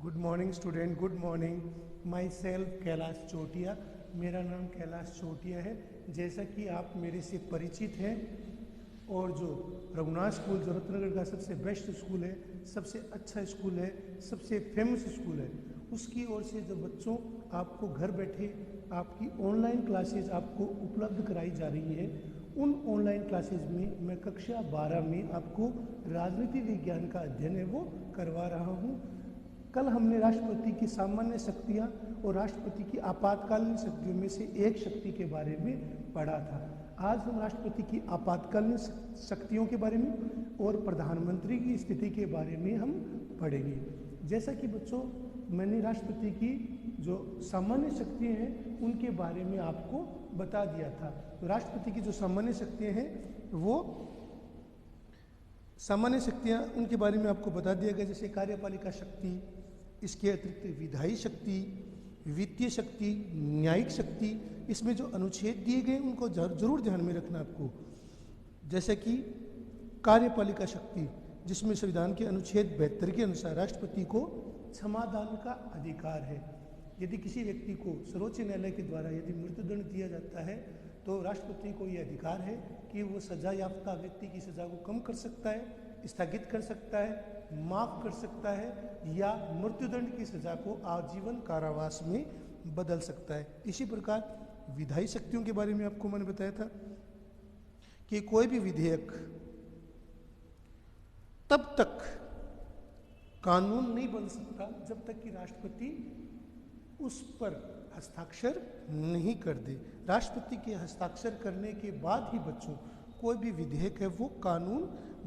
Good morning student, good morning. Myself Kailash Chotiya. मेरा नाम कैलाश चोटिया है। जैसा कि आप मेरे से परिचित हैं और जो रघुनाथ स्कूल जरूरतनगर का सबसे बेस्ट स्कूल है, सबसे अच्छा स्कूल है, सबसे फेमस स्कूल है, उसकी ओर से जो बच्चों आपको घर बैठे आपकी ऑनलाइन क्लासेज आपको उपलब्ध कराई जा रही है, उन ऑनलाइन क्लासेज में मैं कक्षा 12 में आपको राजनीति विज्ञान का अध्ययन है वो करवा रहा हूँ। कल हमने राष्ट्रपति की सामान्य शक्तियाँ और राष्ट्रपति की आपातकालीन शक्तियों में से एक शक्ति के बारे में पढ़ा था। आज हम राष्ट्रपति की आपातकालीन शक्तियों के बारे में और प्रधानमंत्री की स्थिति के बारे में हम पढ़ेंगे। जैसा कि बच्चों मैंने राष्ट्रपति की जो सामान्य शक्तियाँ हैं उनके बारे में आपको बता दिया था। तो राष्ट्रपति की जो सामान्य शक्तियाँ हैं वो सामान्य शक्तियाँ उनके बारे में आपको बता दिया गया, जैसे कार्यपालिका शक्ति, इसके अतिरिक्त विधायी शक्ति, वित्तीय शक्ति, न्यायिक शक्ति। इसमें जो अनुच्छेद दिए गए उनको जरूर ध्यान में रखना आपको। जैसे कि कार्यपालिका शक्ति, जिसमें संविधान के अनुच्छेद 72 के अनुसार राष्ट्रपति को क्षमादान का अधिकार है। यदि किसी व्यक्ति को सर्वोच्च न्यायालय के द्वारा यदि मृत्युदंड दिया जाता है तो राष्ट्रपति को यह अधिकार है कि वो सजा याफ्ता व्यक्ति की सजा को कम कर सकता है, स्थगित कर सकता है, माफ कर सकता है या मृत्युदंड की सजा को आजीवन कारावास में बदल सकता है। इसी प्रकार विधायी शक्तियों के बारे में आपको मैंने बताया था कि कोई भी विधेयक तब तक कानून नहीं बन सकता जब तक कि राष्ट्रपति उस पर हस्ताक्षर नहीं कर दे। राष्ट्रपति के हस्ताक्षर करने के बाद ही बच्चों कोई भी विधेयक है वो कानून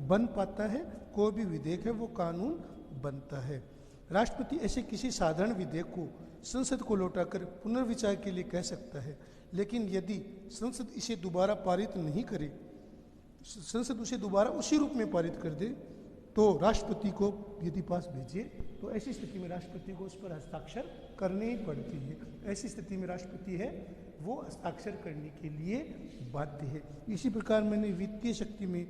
बन पाता है, कोई भी विधेयक है वो कानून बनता है। राष्ट्रपति ऐसे किसी साधारण विधेयक को संसद को लौटाकर पुनर्विचार के लिए कह सकता है, लेकिन यदि संसद इसे दोबारा पारित नहीं करे, संसद उसे दोबारा उसी रूप में पारित कर दे तो राष्ट्रपति को यदि पास भेजे तो ऐसी स्थिति में राष्ट्रपति को उस पर हस्ताक्षर करनी ही पड़ती है। ऐसी स्थिति में राष्ट्रपति है वो हस्ताक्षर करने के लिए बाध्य है। इसी प्रकार मैंने वित्तीय शक्ति में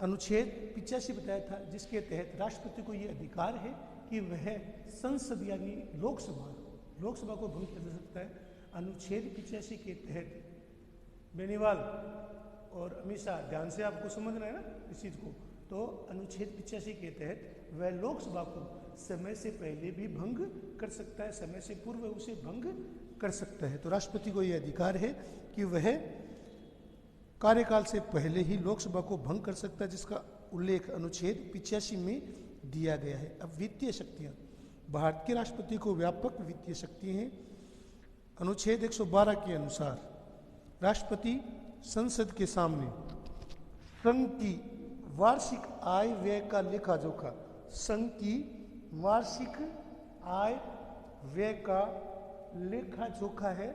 अनुच्छेद 85 बताया था, जिसके तहत राष्ट्रपति को ये अधिकार है कि वह संसद यानी लोकसभा को भंग किया जा सकता है। अनुच्छेद 85 के तहत बेनीवाल और अमित शाह, ध्यान से आपको समझना है ना इस चीज़ को, तो अनुच्छेद 85 के तहत वह लोकसभा को समय से पहले भी भंग कर सकता है, समय से पूर्व उसे भंग कर सकता है। तो राष्ट्रपति को यह अधिकार है कि वह कार्यकाल से पहले ही लोकसभा को भंग कर सकता है, जिसका उल्लेख अनुच्छेद 85 में दिया गया है। अब वित्तीय शक्तियाँ, भारत के राष्ट्रपति को व्यापक वित्तीय शक्ति हैं। अनुच्छेद 112 के अनुसार राष्ट्रपति संसद के सामने संघ की वार्षिक आय व्यय का लेखा जोखा, संघ की वार्षिक आय व्यय का लेखा जोखा है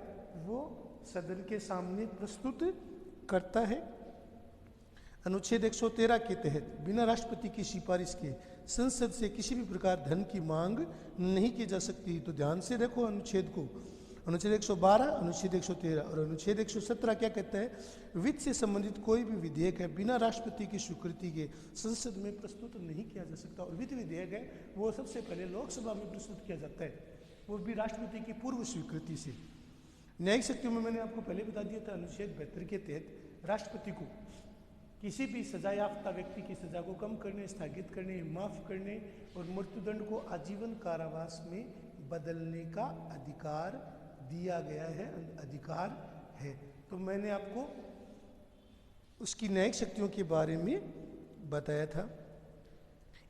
वो सदन के सामने प्रस्तुत करता है। अनुच्छेद 113 के तहत बिना राष्ट्रपति की सिफारिश के संसद से किसी भी प्रकार धन की मांग नहीं की जा सकती। तो ध्यान से देखो अनुच्छेद को, अनुच्छेद 112, अनुच्छेद 113 और अनुच्छेद 117 क्या कहता है? वित्त से संबंधित कोई भी विधेयक है बिना राष्ट्रपति की स्वीकृति के संसद में प्रस्तुत नहीं किया जा सकता। और वित्त विधेयक है वो सबसे पहले लोकसभा में प्रस्तुत किया जाता है, वो भी राष्ट्रपति की पूर्व स्वीकृति से। न्यायिक शक्तियों में मैंने आपको पहले बता दिया था, अनुच्छेद 72 के तहत राष्ट्रपति को किसी भी सजा याफ्ता व्यक्ति की सजा को कम करने, स्थगित करने, माफ करने और मृत्युदंड को आजीवन कारावास में बदलने का अधिकार दिया गया है, अधिकार है। तो मैंने आपको उसकी न्यायिक शक्तियों के बारे में बताया था।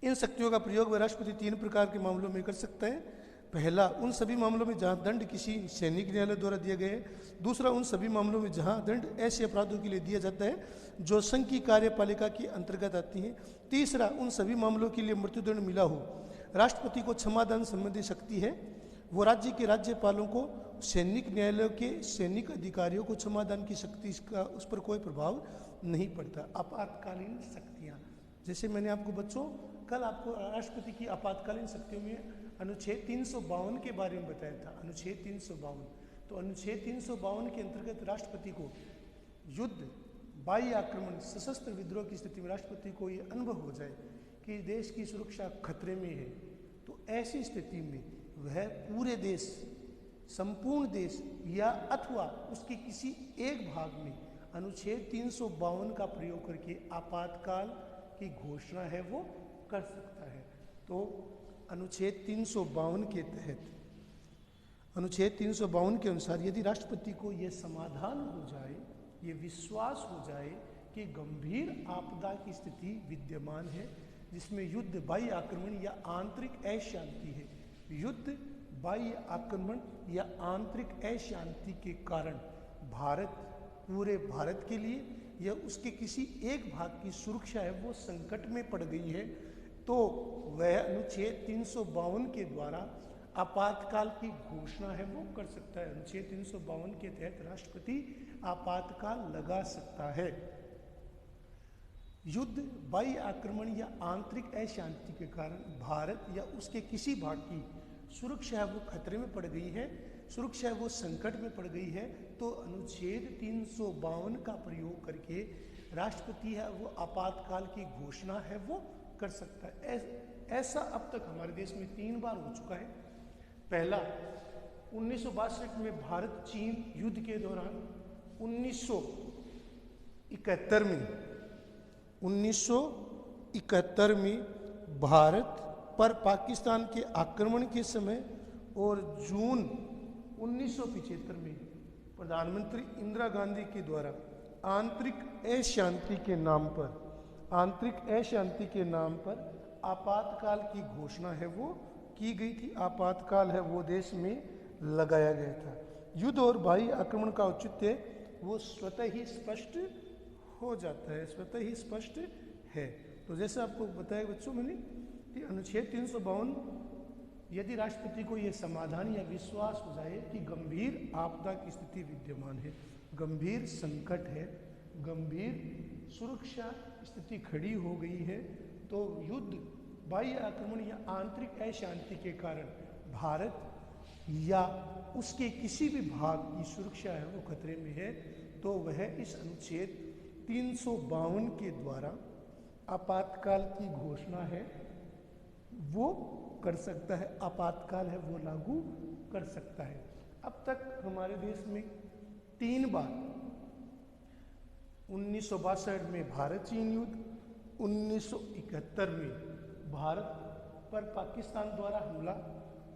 इन शक्तियों का प्रयोग वह राष्ट्रपति 3 प्रकार के मामलों में कर सकता है। पहला, उन सभी मामलों में जहां दंड किसी सैनिक न्यायालय द्वारा दिया गया है। दूसरा, उन सभी मामलों में जहां दंड ऐसे अपराधों के लिए दिया जाता है जो संघ की कार्यपालिका के अंतर्गत आती हैं। तीसरा, उन सभी मामलों के लिए मृत्युदंड मिला हो। राष्ट्रपति को क्षमादान संबंधी शक्ति है, वो राज्य के राज्यपालों को, सैनिक न्यायालयों के सैनिक अधिकारियों को क्षमादान की शक्ति, इसका उस पर कोई प्रभाव नहीं पड़ता। आपातकालीन शक्तियाँ, जैसे मैंने आपको बच्चों कल आपको राष्ट्रपति की आपातकालीन शक्तियों में अनुच्छेद 352 के बारे में बताया था। अनुच्छेद 352, तो अनुच्छेद 352 के अंतर्गत राष्ट्रपति को युद्ध, बाह्य आक्रमण, सशस्त्र विद्रोह की स्थिति में राष्ट्रपति को ये अनुभव हो जाए कि देश की सुरक्षा खतरे में है, तो ऐसी स्थिति में वह पूरे देश, संपूर्ण देश या अथवा उसके किसी एक भाग में अनुच्छेद 352 का प्रयोग करके आपातकाल की घोषणा है वो कर सकता है। तो अनुच्छेद 352 के तहत, अनुच्छेद 352 के अनुसार यदि राष्ट्रपति को यह समाधान हो जाए, ये विश्वास हो जाए कि गंभीर आपदा की स्थिति विद्यमान है, जिसमें युद्ध, बाह्य आक्रमण या आंतरिक अशांति है, युद्ध, बाह्य आक्रमण या आंतरिक अशांति के कारण भारत, पूरे भारत के लिए या उसके किसी एक भाग की सुरक्षा है वो संकट में पड़ गई है, तो वह अनुच्छेद 352 के द्वारा आपातकाल की घोषणा है वो कर सकता है। अनुच्छेद 352 के तहत राष्ट्रपति आपातकाल लगा सकता है। युद्ध, बाह्य आक्रमण या आंतरिक अशांति के कारण भारत या उसके किसी भाग की सुरक्षा है वो खतरे में पड़ गई है, सुरक्षा है वो संकट में पड़ गई है, तो अनुच्छेद 352 का प्रयोग करके राष्ट्रपति है वो आपातकाल की घोषणा है वो कर सकता है। ऐसा अब तक हमारे देश में 3 बार हो चुका है। पहला 1962 में भारत चीन युद्ध के दौरान, 1971 में भारत पर पाकिस्तान के आक्रमण के समय, और जून 1975 में प्रधानमंत्री इंदिरा गांधी के द्वारा आंतरिक अशांति के नाम पर आपातकाल की घोषणा है वो की गई थी। आपातकाल है वो देश में लगाया गया था। युद्ध और बाह्य आक्रमण का औचित्य वो स्वतः ही स्पष्ट हो जाता है, स्वतः ही स्पष्ट है। तो जैसे आपको बताया बच्चों मैंने कि अनुच्छेद 352 यदि राष्ट्रपति को यह समाधान या विश्वास हो जाए कि गंभीर आपदा की स्थिति विद्यमान है, गंभीर संकट है, गंभीर सुरक्षा स्थिति खड़ी हो गई है, तो युद्ध, बाह्य आक्रमण या आंतरिक अशांति के कारण भारत या उसके किसी भी भाग की सुरक्षा है वो खतरे में है, तो वह इस अनुच्छेद 352 के द्वारा आपातकाल की घोषणा है वो कर सकता है, आपातकाल है वो लागू कर सकता है। अब तक हमारे देश में 3 बार, 1962 में भारत चीन युद्ध, 1971 में भारत पर पाकिस्तान द्वारा हमला,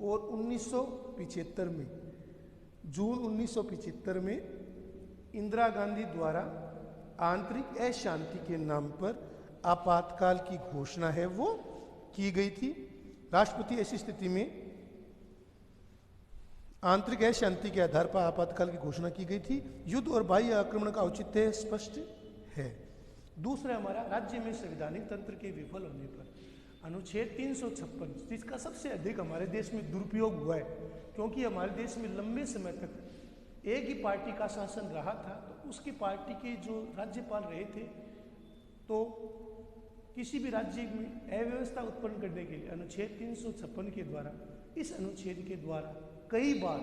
और 1975 में, जून 1975 में इंदिरा गांधी द्वारा आंतरिक अशांति के नाम पर आपातकाल की घोषणा है वो की गई थी। राष्ट्रपति ऐसी स्थिति में आंतरिक अशांति के आधार पर आपातकाल की घोषणा की गई थी। युद्ध और बाह्य आक्रमण का औचित्य स्पष्ट है। दूसरा हमारा राज्य में संवैधानिक तंत्र के विफल होने पर अनुच्छेद 356, जिसका सबसे अधिक हमारे देश में दुरुपयोग हुआ है, क्योंकि हमारे देश में लंबे समय तक एक ही पार्टी का शासन रहा था, तो उसकी पार्टी के जो राज्यपाल रहे थे, तो किसी भी राज्य में अव्यवस्था उत्पन्न करने के लिए अनुच्छेद 356 के द्वारा, इस अनुच्छेद के द्वारा कई बार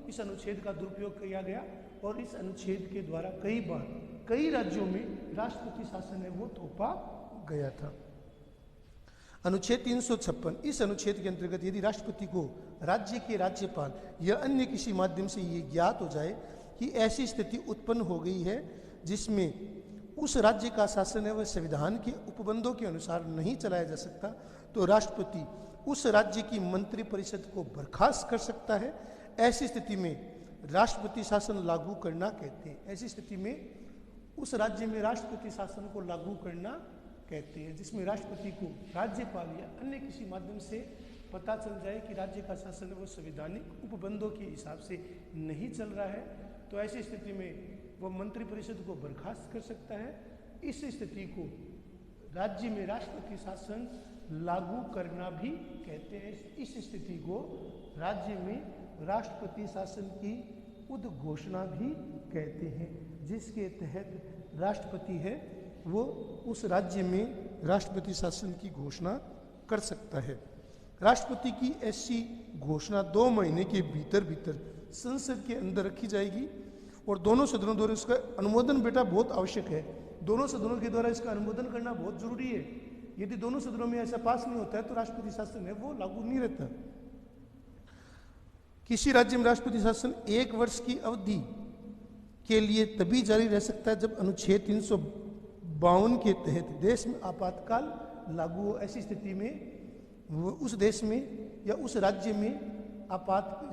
इस अनुच्छेद का दुरुपयोग किया गया, और इस अनुच्छेद के द्वारा कई बार कई राज्यों में राष्ट्रपति शासन है वो थोपा गया था। अनुच्छेद 356, इस अनुच्छेद के अंतर्गत यदि राष्ट्रपति को राज्य के राज्यपाल या अन्य किसी माध्यम से ये ज्ञात हो जाए कि ऐसी स्थिति उत्पन्न हो गई है जिसमें उस राज्य का शासन है वह संविधान के उपबंधों के अनुसार नहीं चलाया जा सकता, तो राष्ट्रपति उस राज्य की मंत्रिपरिषद को बर्खास्त कर सकता है। ऐसी स्थिति में राष्ट्रपति शासन लागू करना कहते हैं। ऐसी स्थिति में उस राज्य में राष्ट्रपति शासन को लागू करना कहते हैं, जिसमें राष्ट्रपति को राज्यपाल या अन्य किसी माध्यम से पता चल जाए कि राज्य का शासन है वो संवैधानिक उपबंधों के हिसाब से नहीं चल रहा है, तो ऐसी स्थिति में वो मंत्रिपरिषद को बर्खास्त कर सकता है। इस स्थिति को राज्य में राष्ट्रपति शासन लागू करना भी कहते हैं। इस स्थिति को राज्य में राष्ट्रपति शासन की उद्घोषणा भी कहते हैं, जिसके तहत राष्ट्रपति है वो उस राज्य में राष्ट्रपति शासन की घोषणा कर सकता है। राष्ट्रपति की ऐसी घोषणा 2 महीने के भीतर संसद के अंदर रखी जाएगी, और दोनों सदनों द्वारा इसका अनुमोदन बेटा बहुत आवश्यक है। दोनों सदनों के द्वारा इसका अनुमोदन करना बहुत जरूरी है। यदि दोनों सदनों में ऐसा पास नहीं होता है तो राष्ट्रपति शासन है वो लागू नहीं रहता। किसी राज्य में राष्ट्रपति शासन 1 वर्ष की अवधि के लिए तभी जारी रह सकता है जब अनुच्छेद 352 के तहत देश में आपातकाल लागू हो। ऐसी स्थिति में उस देश में या उस राज्य में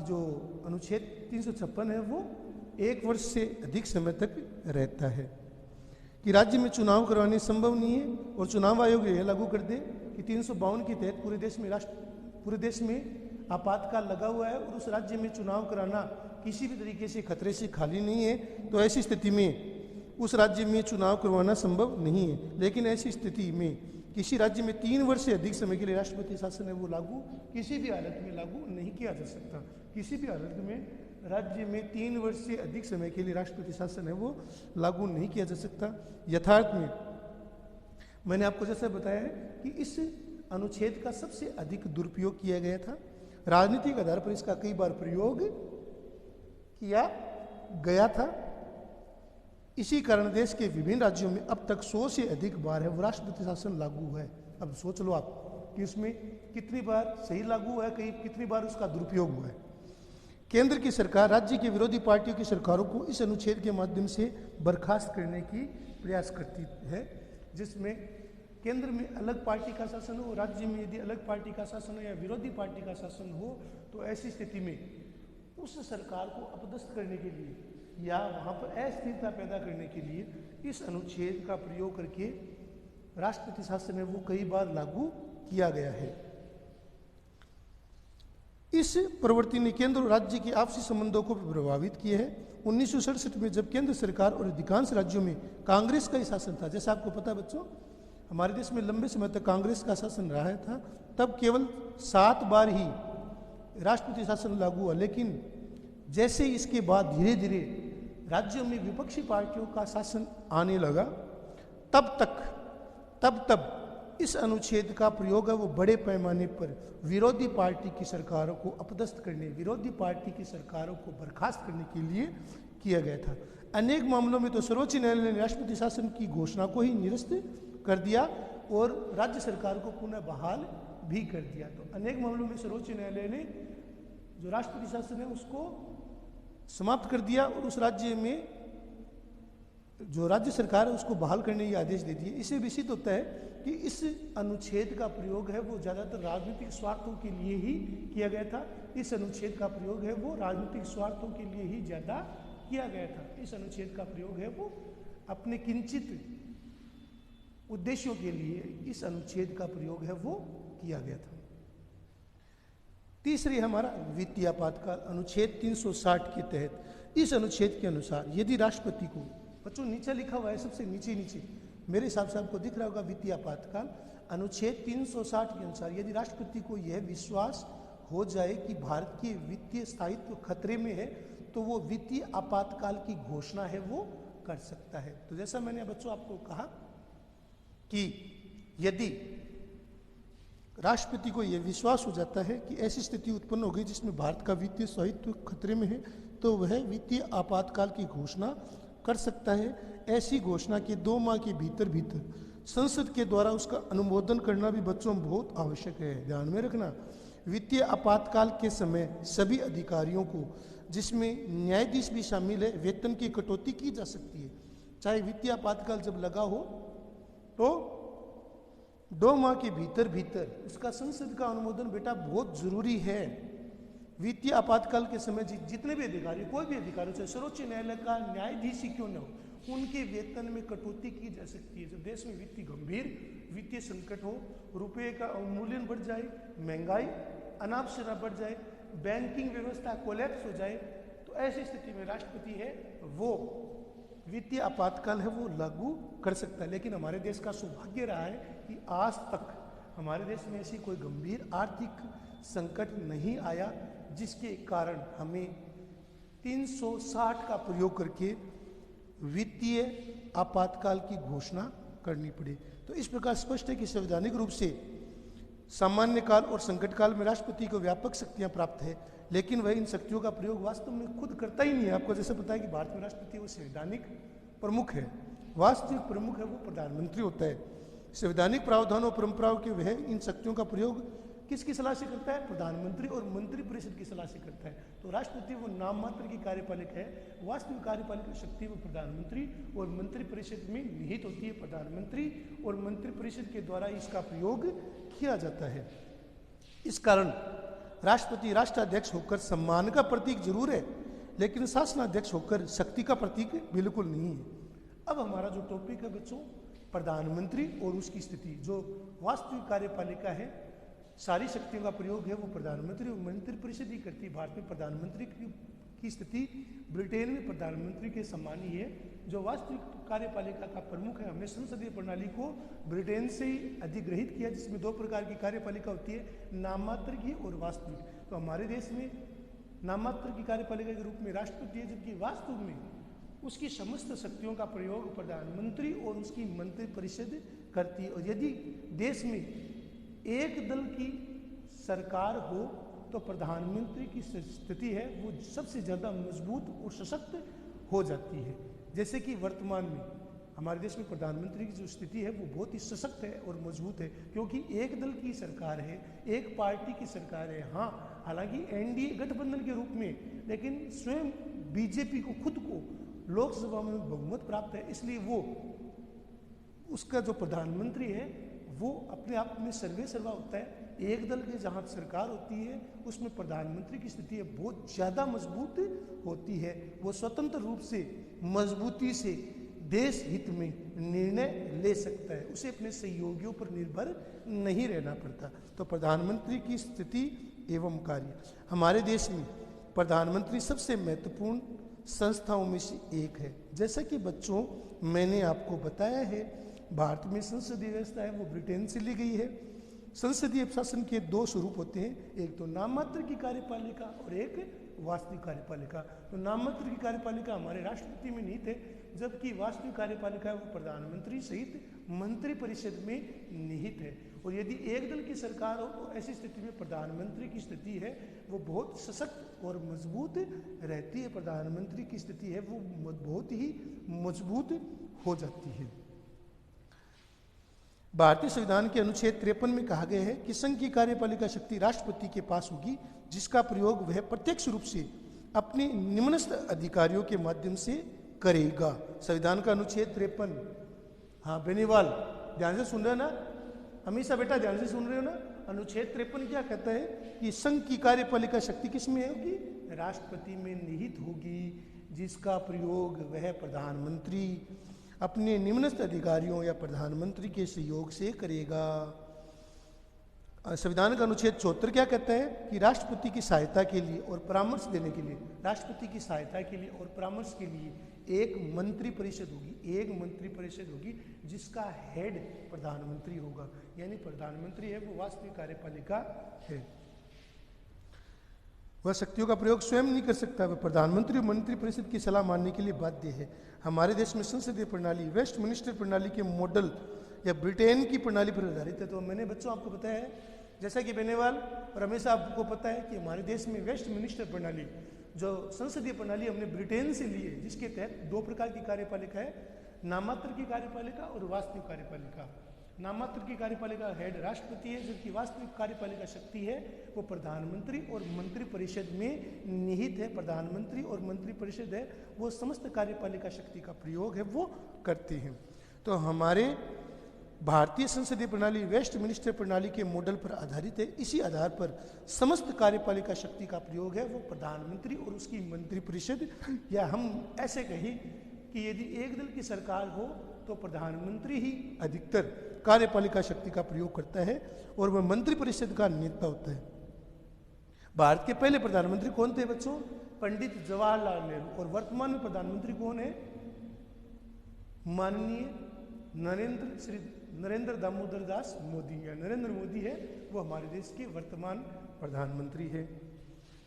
जो अनुच्छेद 356 है वो 1 वर्ष से अधिक समय तक रहता है। कि राज्य में चुनाव करवाने संभव नहीं है और चुनाव आयोग यह लागू कर दे कि 352 के तहत पूरे देश में आपातकाल लगा हुआ है और उस राज्य में चुनाव कराना किसी भी तरीके से खतरे से खाली नहीं है, तो ऐसी स्थिति में उस राज्य में चुनाव करवाना संभव नहीं है। लेकिन ऐसी स्थिति में किसी राज्य में 3 वर्ष से अधिक समय के लिए राष्ट्रपति शासन है वो लागू किसी भी हालत में लागू नहीं किया जा सकता। किसी भी हालत में राज्य में 3 वर्ष से अधिक समय के लिए राष्ट्रपति शासन है वो लागू नहीं किया जा सकता। यथार्थ में मैंने आपको जैसा बताया है कि इस अनुच्छेद का सबसे अधिक दुरुपयोग किया गया था। राजनीतिक आधार पर इसका कई बार प्रयोग किया गया था। इसी कारण देश के विभिन्न राज्यों में अब तक 100 से अधिक बार है वो राष्ट्रपति शासन लागू है। अब सोच लो आप कि उसमें कितनी बार सही लागू हुआ है, कई कितनी बार उसका दुरुपयोग हुआ है। केंद्र की सरकार राज्य की विरोधी पार्टियों की सरकारों को इस अनुच्छेद के माध्यम से बर्खास्त करने की प्रयास करती है, जिसमें केंद्र में अलग पार्टी का शासन हो, राज्य में यदि अलग पार्टी का शासन हो या विरोधी पार्टी का शासन हो, तो ऐसी स्थिति में उस सरकार को अपदस्थ करने के लिए या वहाँ पर अस्थिरता पैदा करने के लिए इस अनुच्छेद का प्रयोग करके राष्ट्रपति शासन है वो कई बार लागू किया गया है। इस प्रवृत्ति ने केंद्र और राज्य के आपसी संबंधों को प्रभावित किया है। 1967 में जब केंद्र सरकार और अधिकांश राज्यों में कांग्रेस का ही शासन था, जैसा आपको पता है बच्चों, हमारे देश में लंबे समय तक कांग्रेस का शासन रहा था, तब केवल 7 बार ही राष्ट्रपति शासन लागू हुआ। लेकिन जैसे इसके बाद धीरे धीरे राज्यों में विपक्षी पार्टियों का शासन आने लगा, तब इस अनुच्छेद का प्रयोग है वो बड़े पैमाने पर विरोधी पार्टी की सरकारों को अपदस्थ करने, विरोधी पार्टी की सरकारों को बर्खास्त करने के लिए किया गया था। अनेक मामलों में तो सर्वोच्च न्यायालय ने राष्ट्रपति शासन की घोषणा को ही निरस्त कर दिया और राज्य सरकार को पुनः बहाल भी कर दिया। तो अनेक मामलों में सर्वोच्च न्यायालय ने जो राष्ट्रपति शासन है उसको समाप्त कर दिया और उस राज्य में जो राज्य सरकार है उसको बहाल करने के आदेश दे दिए। इससे भी सिद्ध होता है कि इस अनुच्छेद का प्रयोग है वो ज़्यादातर राजनीतिक स्वार्थों के लिए ही किया गया था। इस अनुच्छेद का प्रयोग है वो राजनीतिक स्वार्थों के लिए ही ज़्यादा किया गया था। इस अनुच्छेद का प्रयोग है वो अपने किंचित उद्देश्यों के लिए इस अनुच्छेद का प्रयोग है वो किया गया था। तीसरी हमारा वित्तीय आपातकाल अनुच्छेद 360 के तहत इस अनुच्छेद के अनुसार यदि राष्ट्रपति को, बच्चों नीचे लिखा हुआ है सबसे नीचे मेरे हिसाब से आपको दिख रहा होगा वित्तीय आपातकाल अनुच्छेद 360 के अनुसार यदि राष्ट्रपति को यह विश्वास हो जाए कि भारत के वित्तीय स्थायित्व खतरे में है तो वो वित्तीय आपातकाल की घोषणा है वो कर सकता है। तो जैसा मैंने बच्चों आपको कहा कि यदि राष्ट्रपति को यह विश्वास हो जाता है कि ऐसी स्थिति उत्पन्न हो गई जिसमें भारत का वित्तीय स्वामित्व खतरे में है तो वह वित्तीय आपातकाल की घोषणा कर सकता है। ऐसी घोषणा के 2 माह के भीतर संसद के द्वारा उसका अनुमोदन करना भी बच्चों बहुत आवश्यक है। ध्यान में रखना, वित्तीय आपातकाल के समय सभी अधिकारियों को, जिसमें न्यायाधीश भी शामिल है, वेतन की कटौती की जा सकती है। चाहे वित्तीय आपातकाल जब लगा हो तो 2 माह के भीतर उसका संसद का अनुमोदन बेटा बहुत जरूरी है। वित्तीय आपातकाल के समय जितने भी अधिकारी, कोई भी अधिकारी, चाहे सर्वोच्च न्यायालय का न्यायाधीश ही क्यों न हो, उनके वेतन में कटौती की जा सकती है। जब देश में वित्तीय संकट हो, रुपये का अवमूल्यन बढ़ जाए, महंगाई अनाप शनाप बढ़ जाए, बैंकिंग व्यवस्था कोलैप्स हो जाए, तो ऐसी स्थिति में राष्ट्रपति है वो वित्तीय आपातकाल है वो लागू कर सकता है। लेकिन हमारे देश का सौभाग्य रहा है कि आज तक हमारे देश में ऐसी कोई गंभीर आर्थिक संकट नहीं आया जिसके कारण हमें 360 का प्रयोग करके वित्तीय आपातकाल की घोषणा करनी पड़े। तो इस प्रकार स्पष्ट है कि संवैधानिक रूप से सामान्य काल और संकट काल में राष्ट्रपति को व्यापक शक्तियां प्राप्त है, लेकिन वह इन शक्तियों का प्रयोग वास्तव में खुद करता ही नहीं है। आपको जैसे पता है कि भारत में राष्ट्रपति वो संवैधानिक प्रमुख है, वास्तविक प्रमुख है वो प्रधानमंत्री होता है। संवैधानिक प्रावधानों और परंपराओं के वह इन शक्तियों का प्रयोग किसकी सलाह से करता है? प्रधानमंत्री और मंत्री परिषद की सलाह से करता है। तो राष्ट्रपति वो नाम मात्र की कार्यपालिका है, वास्तविक कार्यपालिका शक्ति वो प्रधानमंत्री और मंत्री परिषद में निहित होती है। प्रधानमंत्री और मंत्री परिषद के द्वारा इसका प्रयोग किया जाता है। इस कारण राष्ट्रपति राष्ट्राध्यक्ष होकर सम्मान का प्रतीक जरूर है, लेकिन शासनाध्यक्ष होकर शक्ति का प्रतीक बिल्कुल नहीं है। अब हमारा जो टॉपिक है बच्चों, प्रधानमंत्री और उसकी स्थिति, जो वास्तविक कार्यपालिका है, सारी शक्तियों का प्रयोग है वो प्रधानमंत्री और मंत्री परिषद ही करती है। भारत में प्रधानमंत्री की स्थिति ब्रिटेन में प्रधानमंत्री के समान ही है। जो वास्तविक कार्यपालिका का प्रमुख है, हमने संसदीय प्रणाली को ब्रिटेन से ही अधिग्रहित किया, जिसमें दो प्रकार की कार्यपालिका होती है, नाममात्र की और वास्तविक। तो हमारे देश में नाममात्र की कार्यपालिका के रूप में राष्ट्रपति है, जबकि वास्तव में उसकी समस्त शक्तियों का प्रयोग प्रधानमंत्री और उसकी मंत्री परिषद करती है। और यदि देश में एक दल की सरकार हो तो प्रधानमंत्री की स्थिति है वो सबसे ज़्यादा मजबूत और सशक्त हो जाती है। जैसे कि वर्तमान में हमारे देश में प्रधानमंत्री की जो स्थिति है वो बहुत ही सशक्त है और मजबूत है, क्योंकि एक दल की सरकार है, एक पार्टी की सरकार है। हाँ, हालांकि एनडीए गठबंधन के रूप में, लेकिन स्वयं बीजेपी को खुद को लोकसभा में बहुमत प्राप्त है, इसलिए वो उसका जो प्रधानमंत्री है वो अपने आप में सर्वे सर्वा होता है। एक दल की जहाँ सरकार होती है उसमें प्रधानमंत्री की स्थिति है बहुत ज़्यादा मजबूत होती है। वो स्वतंत्र रूप से मजबूती से देश हित में निर्णय ले सकता है, उसे अपने सहयोगियों पर निर्भर नहीं रहना पड़ता। तो प्रधानमंत्री की स्थिति एवं कार्य, हमारे देश में प्रधानमंत्री सबसे महत्वपूर्ण संस्थाओं में से एक है। जैसा कि बच्चों मैंने आपको बताया है, भारत में संसदीय व्यवस्था है वो ब्रिटेन से ली गई है। संसदीय शासन के दो स्वरूप होते हैं, एक तो नाममात्र की कार्यपालिका और एक वास्तविक कार्यपालिका। तो नाममात्र की कार्यपालिका हमारे राष्ट्रपति में निहित है, जबकि वास्तविक कार्यपालिका वो प्रधानमंत्री सहित मंत्री परिषद में निहित है। और यदि एक दल की सरकार हो तो ऐसी स्थिति में प्रधानमंत्री की स्थिति है वो बहुत सशक्त और मजबूत रहती है। प्रधानमंत्री की स्थिति है वो बहुत ही मजबूत हो जाती है। भारतीय संविधान के अनुच्छेद 53 में कहा गया है कि संघ की कार्यपालिका शक्ति राष्ट्रपति के पास होगी, जिसका प्रयोग वह प्रत्यक्ष रूप से अपने निम्नस्थ अधिकारियों के माध्यम से करेगा। संविधान का अनुच्छेद 53। हाँ बेनीवाल, ध्यान से सुन रहे हो ना, हमेशा बेटा ध्यान से सुन रहे हो ना। अनुच्छेद 53 क्या कहता है कि संघ की कार्यपालिका शक्ति किस में होगी? राष्ट्रपति में निहित होगी, जिसका प्रयोग वह प्रधानमंत्री अपने निम्नस्थ अधिकारियों या प्रधानमंत्री के सहयोग से करेगा। संविधान का अनुच्छेद 74 क्या कहता है कि राष्ट्रपति की सहायता के लिए और परामर्श देने के लिए, राष्ट्रपति की सहायता के लिए और परामर्श के लिए एक मंत्री परिषद होगी, एक मंत्री परिषद होगी जिसका हेड प्रधानमंत्री होगा। यानी प्रधानमंत्री है वो वास्तविक कार्यपालिका है। वह शक्तियों का प्रयोग स्वयं नहीं कर सकता, वह प्रधानमंत्री और मंत्री परिषद की सलाह मानने के लिए बाध्य है। हमारे देश में संसदीय प्रणाली वेस्टमिनिस्टर प्रणाली के मॉडल या ब्रिटेन की प्रणाली पर आधारित है। तो मैंने बच्चों आपको बताया है, जैसा कि बेनेवाल और हमेशा आपको पता है कि हमारे देश में वेस्टमिनिस्टर प्रणाली जो संसदीय प्रणाली हमने ब्रिटेन से ली है, जिसके तहत दो प्रकार की कार्यपालिका है, नाममात्र की कार्यपालिका और वास्तविक कार्यपालिका। नाममात्र की कार्यपालिका हेड राष्ट्रपति है, जबकि वास्तविक कार्यपालिका शक्ति है वो प्रधानमंत्री और मंत्री परिषद में निहित है। प्रधानमंत्री और मंत्री परिषद है वो समस्त कार्यपालिका शक्ति का प्रयोग है वो करते हैं। तो हमारे भारतीय संसदीय प्रणाली वेस्टमिनिस्टर प्रणाली के मॉडल पर आधारित है। इसी आधार पर समस्त कार्यपालिका शक्ति का प्रयोग है वो प्रधानमंत्री और उसकी मंत्री परिषद, या हम ऐसे कहें कि यदि एक दल की सरकार हो तो प्रधानमंत्री ही अधिकतर कार्यपालिका शक्ति का प्रयोग करता है और वह मंत्री परिषद का नेता होता है। भारत के पहले प्रधानमंत्री कौन थे बच्चों? पंडित जवाहरलाल नेहरू। और वर्तमान में प्रधानमंत्री कौन है? माननीय नरेंद्र दामोदर दास मोदी, या नरेंद्र मोदी है वो हमारे देश के वर्तमान प्रधानमंत्री है।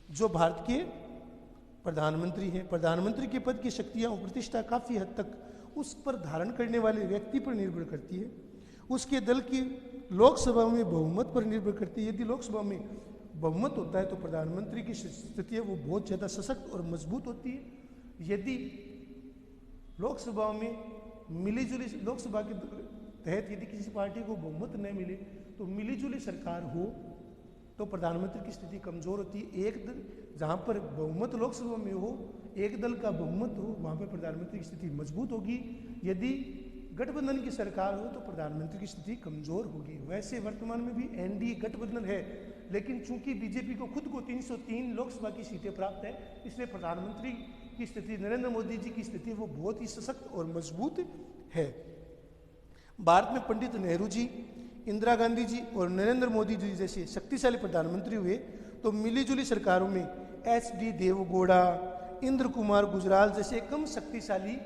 जो भारत के प्रधानमंत्री हैं, प्रधानमंत्री के पद की शक्तियां और प्रतिष्ठा काफी हद तक उस पर धारण करने वाले व्यक्ति पर निर्भर करती है, उसके दल की लोकसभा में बहुमत पर निर्भर करती है। यदि लोकसभा में बहुमत होता है तो प्रधानमंत्री की स्थिति है वो बहुत ज़्यादा सशक्त और मजबूत होती है। यदि लोकसभा में मिलीजुली लोकसभा की तहत यदि किसी पार्टी को बहुमत न मिले तो मिलीजुली सरकार हो तो प्रधानमंत्री की स्थिति कमजोर होती है। एक दल जहाँ पर बहुमत लोकसभा में हो, एक दल का बहुमत हो, वहाँ पर प्रधानमंत्री की स्थिति मजबूत होगी। यदि गठबंधन की सरकार हो तो प्रधानमंत्री की स्थिति कमजोर होगी। वैसे वर्तमान में भी एनडीए गठबंधन है, लेकिन चूंकि बीजेपी को खुद को 303 लोकसभा की सीटें प्राप्त है, इसलिए प्रधानमंत्री की स्थिति, नरेंद्र मोदी जी की स्थिति वो बहुत ही सशक्त और मजबूत है। भारत में पंडित नेहरू जी, इंदिरा गांधी जी और नरेंद्र मोदी जी जैसे शक्तिशाली प्रधानमंत्री हुए तो मिलीजुली सरकारों में एच.डी. देवगौड़ा, इंद्र कुमार गुजराल जैसे कम शक्तिशाली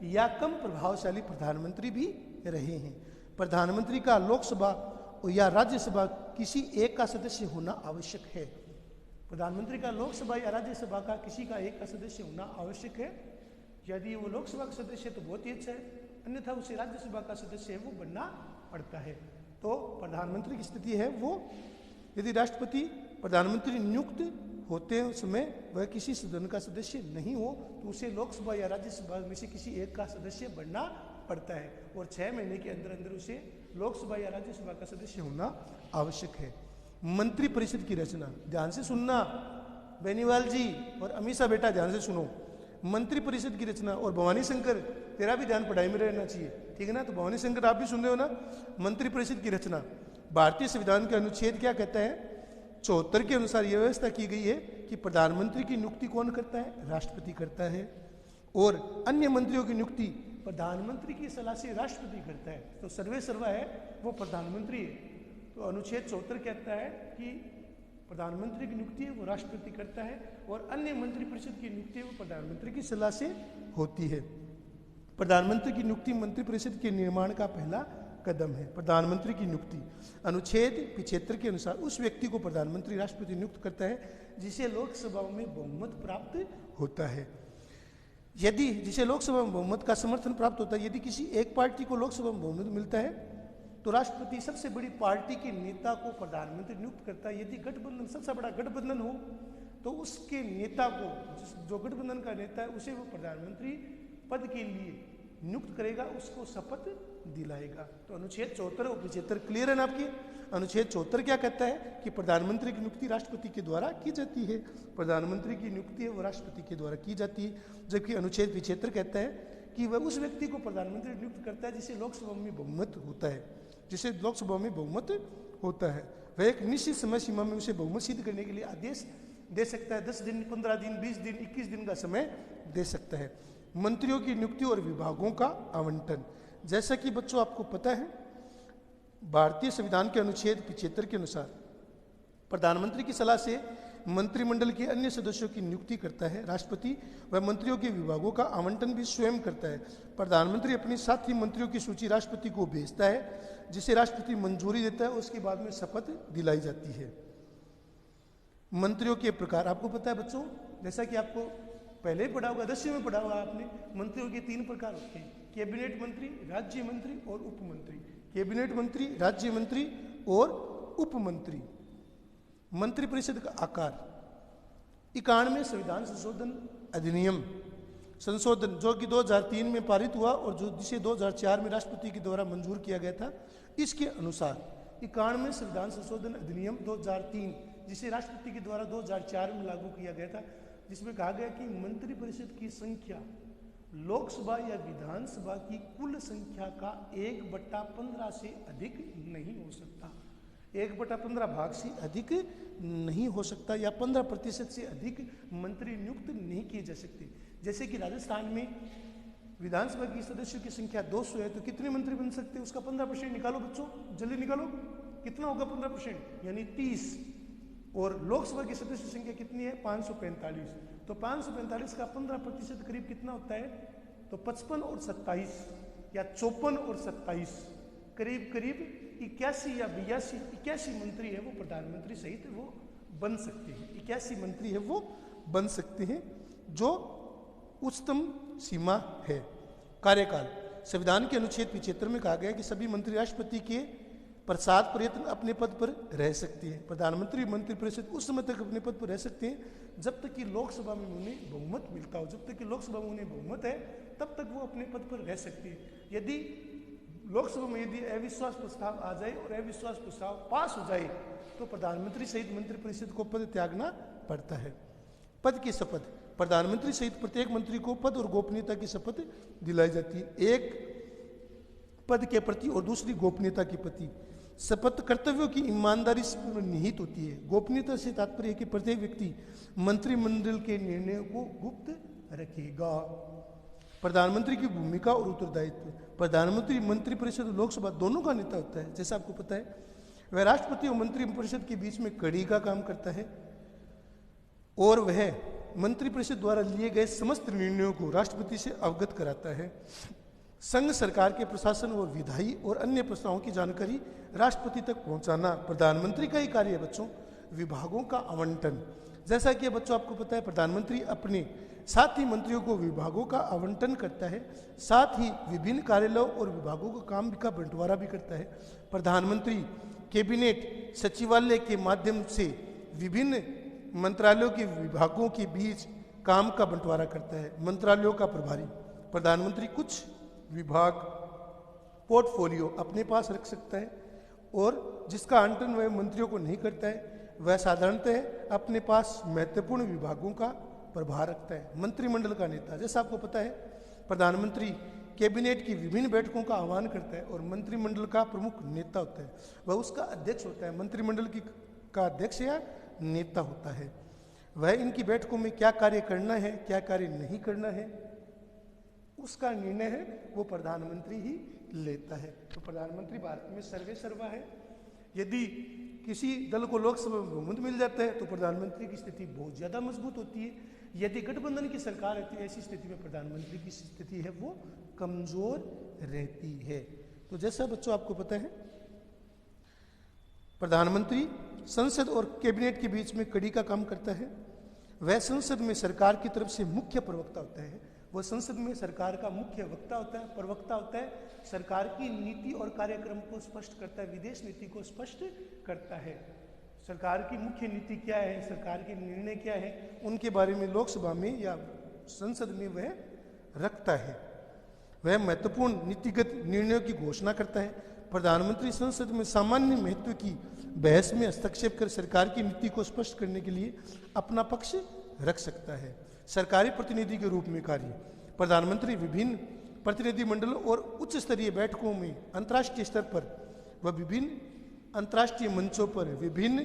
या कम प्रभावशाली प्रधानमंत्री भी रहे हैं। प्रधानमंत्री का लोकसभा या राज्यसभा किसी एक का सदस्य होना आवश्यक है। प्रधानमंत्री का लोकसभा या राज्यसभा का किसी का एक का सदस्य होना आवश्यक है। यदि वो लोकसभा का सदस्य है तो बहुत ही अच्छा है, अन्यथा उसे राज्यसभा का सदस्य है वो बनना पड़ता है। तो प्रधानमंत्री की स्थिति है वो, यदि राष्ट्रपति प्रधानमंत्री नियुक्त होते हैं उसमें वह किसी सदन का सदस्य नहीं हो तो उसे लोकसभा या राज्यसभा में से किसी एक का सदस्य बनना पड़ता है और 6 महीने के अंदर अंदर उसे लोकसभा या राज्यसभा का सदस्य होना आवश्यक है। मंत्री परिषद की रचना, ध्यान से सुनना बेनीवाल जी और अमीषा बेटा, ध्यान से सुनो। मंत्री परिषद की रचना, और भवानी शंकर तेरा भी ध्यान पढ़ाई में रहना चाहिए, ठीक है ना? तो भवानी शंकर आप भी सुन रहे हो ना। मंत्री परिषद की रचना, भारतीय संविधान के अनुच्छेद क्या कहता है? 74 के अनुसार यह व्यवस्था की गई है कि प्रधानमंत्री की नियुक्ति कौन करता है? राष्ट्रपति करता है। और अन्य मंत्रियों की नियुक्ति प्रधानमंत्री की सलाह से राष्ट्रपति करता है। तो सर्वे सर्वा है वो प्रधानमंत्री है। तो अनुच्छेद 74 कहता है कि प्रधानमंत्री की नियुक्ति है वो राष्ट्रपति करता है और अन्य मंत्री परिषद की नियुक्ति वो प्रधानमंत्री की सलाह से होती है। प्रधानमंत्री की नियुक्ति मंत्री परिषद के निर्माण का पहला कदम है। प्रधानमंत्री की नियुक्ति अनुच्छेद 75 के अनुसार उस व्यक्ति को प्रधानमंत्री राष्ट्रपति नियुक्त करता है जिसे लोकसभा में बहुमत प्राप्त होता है। यदि जिसे लोकसभा में बहुमत का समर्थन प्राप्त होता है, यदि किसी एक पार्टी को लोकसभा में बहुमत मिलता है तो राष्ट्रपति सबसे बड़ी पार्टी के नेता को प्रधानमंत्री नियुक्त करता है। यदि गठबंधन सबसे बड़ा गठबंधन हो तो उसके नेता को, जो गठबंधन का नेता है उसे वो प्रधानमंत्री पद के लिए नियुक्त करेगा, उसको शपथ दिलाएगा। तो अनुच्छेद 74 और 75 क्लियर है ना आपकी? अनुच्छेद 74 क्या कहता है कि प्रधानमंत्री की नियुक्ति राष्ट्रपति के द्वारा की जाती है। प्रधानमंत्री की नियुक्ति है वो राष्ट्रपति के द्वारा की जाती है। जबकि अनुच्छेद 75 कहता है कि वह उस व्यक्ति को प्रधानमंत्री नियुक्त करता है जिसे लोकसभा में बहुमत होता है, जिसे लोकसभा में बहुमत होता है। वह एक निश्चित समय सीमा में उसे बहुमत सिद्ध करने के लिए आदेश दे सकता है। 10 दिन, 15 दिन, 20 दिन, 21 दिन का समय दे सकता है। मंत्रियों की नियुक्ति और विभागों का आवंटन, जैसा कि बच्चों आपको पता है भारतीय संविधान के अनुच्छेद 75 के अनुसार प्रधानमंत्री की सलाह से मंत्रिमंडल के अन्य सदस्यों की नियुक्ति करता है राष्ट्रपति। वह मंत्रियों के विभागों का आवंटन भी स्वयं करता है। प्रधानमंत्री अपने साथी मंत्रियों की सूची राष्ट्रपति को भेजता है जिसे राष्ट्रपति मंजूरी देता है, उसके बाद में शपथ दिलाई जाती है। मंत्रियों के प्रकार आपको पता है बच्चों, जैसा कि आपको पहले ही पढ़ा होगा, 10वीं में पढ़ा होगा आपने, मंत्रियों के 3 प्रकार होते हैं, कैबिनेट मंत्री, राज्य मंत्री और उप मंत्री। कैबिनेट मंत्री, राज्य मंत्री और उप मंत्री। मंत्री परिषद का आकार, 91वें संविधान संशोधन अधिनियम संशोधन जो कि 2003 में पारित हुआ और जो जिसे 2004 में राष्ट्रपति के द्वारा मंजूर किया गया था, इसके अनुसार 91वें संविधान संशोधन अधिनियम 2003 जिसे राष्ट्रपति के द्वारा 2004 में लागू किया गया था, जिसमें कहा गया कि मंत्री परिषद की संख्या लोकसभा या विधानसभा की कुल संख्या का 1/15 से अधिक नहीं हो सकता। 1/15 भाग से अधिक नहीं हो सकता या 15% से अधिक मंत्री नियुक्त नहीं किए जा सकते। जैसे कि राजस्थान में विधानसभा की सदस्यों की संख्या 200 है तो कितने मंत्री बन सकते हैं? उसका 15% निकालो बच्चों, जल्दी निकालो। कितना होगा 15%? यानी 30। और लोकसभा की सदस्य संख्या कितनी है? 545। तो 545 का 15% करीब कितना होता है? तो 55 और 27 या 54 और 27 करीब करीब 81 या 82 मंत्री है वो प्रधानमंत्री सहित वो बन सकते हैं। 81 मंत्री है वो बन सकते हैं जो उच्चतम सीमा है। कार्यकाल, संविधान के अनुच्छेद 75 में कहा गया कि सभी मंत्री राष्ट्रपति के प्रसाद पर्यंत अपने पद पर रह सकते हैं। प्रधानमंत्री मंत्रिपरिषद उस समय तक अपने पद पर रह सकते हैं जब तक कि लोकसभा में उन्हें बहुमत मिलता हो। जब तक कि लोकसभा में उन्हें बहुमत है तब तक वो अपने पद पर रह सकते हैं। यदि लोकसभा में यदि अविश्वास प्रस्ताव आ जाए और अविश्वास प्रस्ताव पास हो जाए तो प्रधानमंत्री सहित मंत्रिपरिषद को पद त्यागना पड़ता है। पद की शपथ, प्रधानमंत्री सहित प्रत्येक मंत्री को पद और गोपनीयता की शपथ दिलाई जाती है। एक पद के प्रति और दूसरी गोपनीयता के प्रति। शपथ कर्तव्यों की ईमानदारी से निहित होती है। गोपनीयता से तात्पर्य है कि प्रत्येक व्यक्ति मंत्रिमंडल के निर्णयों को गुप्त रखेगा। प्रधानमंत्री की भूमिका और उत्तरदायित्व, प्रधानमंत्री मंत्रिपरिषद लोकसभा दोनों का नेता होता है। जैसा आपको पता है वह राष्ट्रपति और मंत्रिपरिषद के बीच में कड़ी का काम करता है और वह मंत्रिपरिषद द्वारा लिए गए समस्त निर्णयों को राष्ट्रपति से अवगत कराता है। संघ सरकार के प्रशासन और विधायी और अन्य प्रस्तावों की जानकारी राष्ट्रपति तक पहुंचाना प्रधानमंत्री का ही कार्य है। बच्चों, विभागों का आवंटन, जैसा कि बच्चों आपको पता है प्रधानमंत्री अपने साथ ही मंत्रियों को विभागों का आवंटन करता है, साथ ही विभिन्न कार्यालयों और विभागों का काम का बंटवारा भी करता है। प्रधानमंत्री कैबिनेट सचिवालय के माध्यम से विभिन्न मंत्रालयों के विभागों के बीच काम का बंटवारा करता है। मंत्रालयों का प्रभारी, प्रधानमंत्री कुछ विभाग पोर्टफोलियो अपने पास रख सकता है और जिसका आवंटन वह मंत्रियों को नहीं करता है वह साधारणतः अपने पास महत्वपूर्ण विभागों का प्रभार रखता है। मंत्रिमंडल का नेता, जैसा आपको पता है प्रधानमंत्री कैबिनेट की विभिन्न बैठकों का आह्वान करता है और मंत्रिमंडल का प्रमुख नेता होता है, वह उसका अध्यक्ष होता है। मंत्रिमंडल का अध्यक्ष या नेता होता है। वह इनकी बैठकों में क्या कार्य करना है, क्या कार्य नहीं करना है, उसका निर्णय है वो प्रधानमंत्री ही लेता है। तो प्रधानमंत्री भारत में सर्वे सर्वा है। यदि किसी दल को लोकसभा में बहुमत मिल जाता है तो प्रधानमंत्री की स्थिति बहुत ज़्यादा मजबूत होती है। यदि गठबंधन की सरकार रहती है ऐसी स्थिति में प्रधानमंत्री की स्थिति है वो कमजोर रहती है। तो जैसा बच्चों आपको पता है प्रधानमंत्री संसद और कैबिनेट के बीच में कड़ी का काम करता है। वह संसद में सरकार की तरफ से मुख्य प्रवक्ता होता है। वह संसद में सरकार का मुख्य वक्ता होता है, प्रवक्ता होता है। सरकार की नीति और कार्यक्रम को स्पष्ट करता है, विदेश नीति को स्पष्ट करता है। सरकार की मुख्य नीति क्या है, सरकार के निर्णय क्या है, उनके बारे में लोकसभा में या संसद में वह रखता है। वह महत्वपूर्ण नीतिगत निर्णयों की घोषणा करता है। प्रधानमंत्री संसद में सामान्य महत्व की बहस में हस्तक्षेप कर सरकार की नीति को स्पष्ट करने के लिए अपना पक्ष रख सकता है। सरकारी प्रतिनिधि के रूप में कार्य, प्रधानमंत्री विभिन्न प्रतिनिधिमंडलों और उच्च स्तरीय बैठकों में अंतर्राष्ट्रीय स्तर पर व विभिन्न अंतर्राष्ट्रीय मंचों पर विभिन्न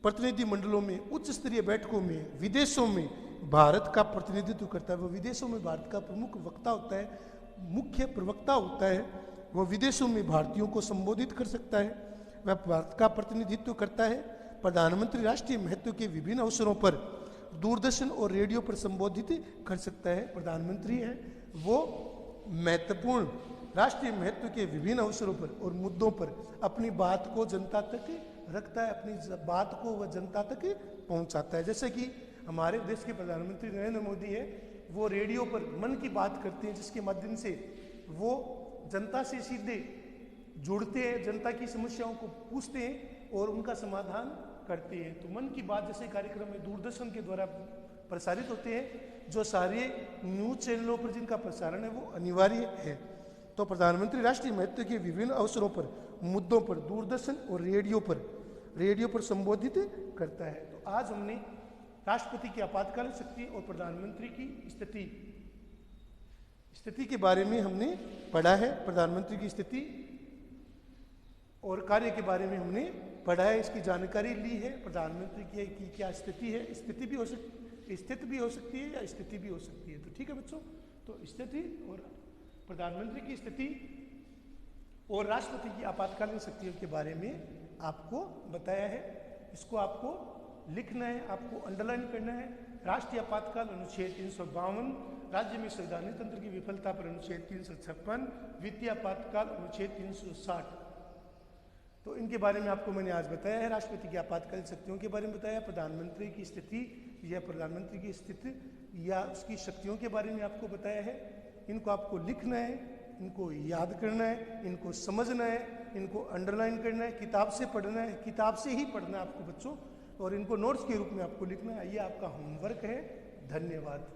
प्रतिनिधिमंडलों में उच्च स्तरीय बैठकों में विदेशों में भारत का प्रतिनिधित्व करता है। वह विदेशों में भारत का प्रमुख वक्ता होता है, मुख्य प्रवक्ता होता है। वह विदेशों में भारतीयों को संबोधित कर सकता है, वह भारत का प्रतिनिधित्व करता है। प्रधानमंत्री राष्ट्रीय महत्व के विभिन्न अवसरों पर दूरदर्शन और रेडियो पर संबोधित कर सकता है। प्रधानमंत्री है वो महत्वपूर्ण राष्ट्रीय महत्व के विभिन्न अवसरों पर और मुद्दों पर अपनी बात को जनता तक रखता है, अपनी बात को वह जनता तक पहुंचाता है। जैसे कि हमारे देश के प्रधानमंत्री नरेंद्र मोदी है, वो रेडियो पर मन की बात करते हैं जिसके माध्यम से वो जनता से सीधे जुड़ते हैं, जनता की समस्याओं को पूछते हैं और उनका समाधान करते हैं। तो मन की बात जैसे कार्यक्रम में दूरदर्शन के द्वारा प्रसारित होते हैं, जो सारे न्यूज चैनलों पर जिनका प्रसारण है वो अनिवार्य है। तो प्रधानमंत्री राष्ट्रीय महत्व के विभिन्न अवसरों पर मुद्दों पर दूरदर्शन और रेडियो पर संबोधित करता है। तो आज हमने राष्ट्रपति की आपातकालीन शक्ति और प्रधानमंत्री की स्थिति के बारे में हमने पढ़ा है। प्रधानमंत्री की स्थिति और कार्य के बारे में हमने पढ़ा है, इसकी जानकारी ली है। प्रधानमंत्री की क्या स्थिति है, स्थिति भी हो सकती है या स्थिति भी हो सकती है। तो ठीक है बच्चों, तो स्थिति और प्रधानमंत्री की स्थिति और राष्ट्रपति की आपातकालीन शक्तियों के बारे में आपको बताया है। इसको आपको लिखना है, आपको अंडरलाइन करना है। राष्ट्रीय आपातकाल अनुच्छेद 352, राज्य में संवैधानिक तंत्र की विफलता पर अनुच्छेद 356, वित्तीय आपातकाल अनुच्छेद 360। तो इनके बारे में आपको मैंने आज बताया है। राष्ट्रपति की आपातकालीन शक्तियों के बारे में बताया, प्रधानमंत्री की स्थिति या प्रधानमंत्री की स्थिति या उसकी शक्तियों के बारे में आपको बताया है। इनको आपको लिखना है, इनको याद करना है, इनको समझना है, इनको अंडरलाइन करना है, किताब से पढ़ना है, किताब से ही पढ़ना है आपको बच्चों, और इनको नोट्स के रूप में आपको लिखना है। ये आपका होमवर्क है। धन्यवाद।